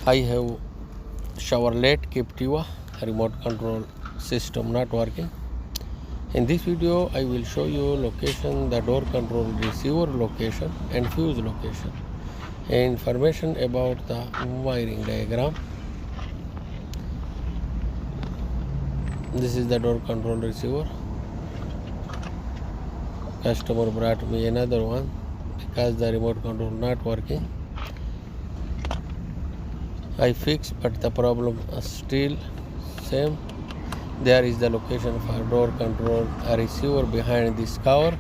I have Chevrolet Captiva remote control system not working. In this video I will show you location, the door control receiver location and fuse location, information about the wiring diagram. This is the door control receiver. Customer brought me another one because the remote control not working. I fixed, but the problem is still same. There is the location for door control receiver behind this cover.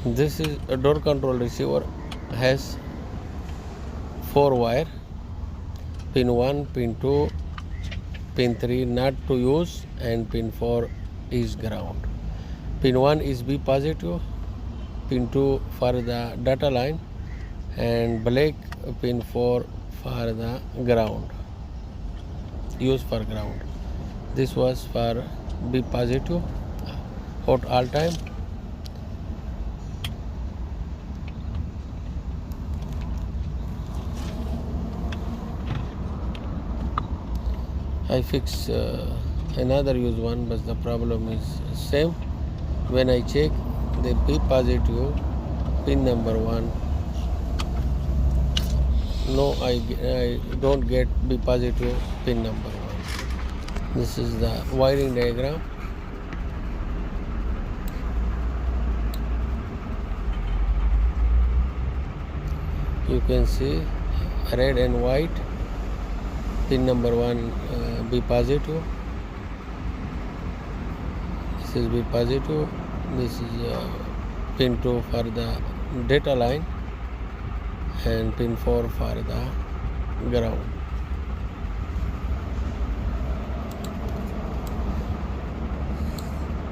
This is a door control receiver, has 4 wire, pin 1, pin 2, pin 3 not to use, and pin 4 is ground. Pin 1 is B positive, pin 2 for the data line, and black pin 4 for the ground, used for ground. This was for B positive, hot all time. I fix another use one, but the problem is same. When I check the B positive pin number 1, no, I don't get B positive pin number 1. This is the wiring diagram. You can see red and white. Pin number 1 B positive. This is B positive. This is pin 2 for the data line, and pin 4 for the ground.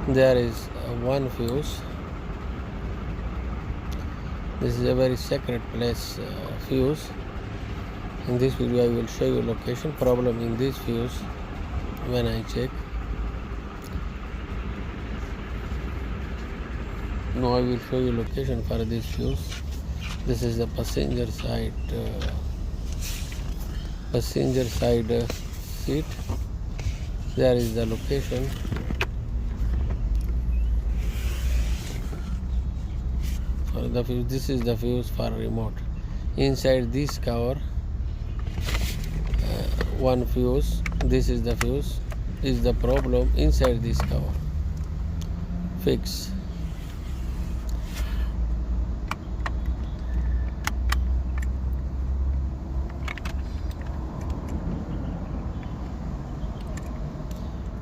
There is one fuse. This is a very sacred place fuse. In this video I will show you location. Problem in this fuse when I check. Now I will show you location for this fuse. This is the passenger side seat. There is the location. For the fuse, this is the fuse for remote. Inside this cover, one fuse. This is the fuse. Is the problem inside this cover. Fix.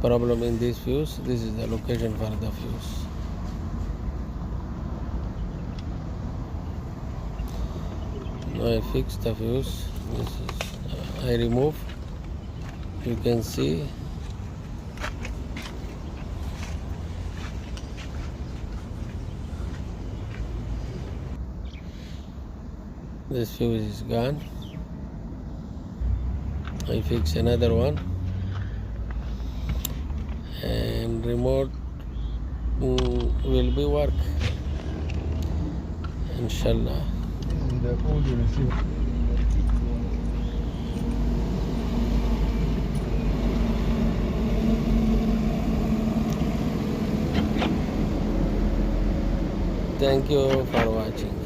Problem in this fuse. This is the location for the fuse. Now I fix the fuse. This is I remove. You can see this fuse is gone. I fix another one, and remote will be work, inshallah. The audio receiver. Thank you for watching.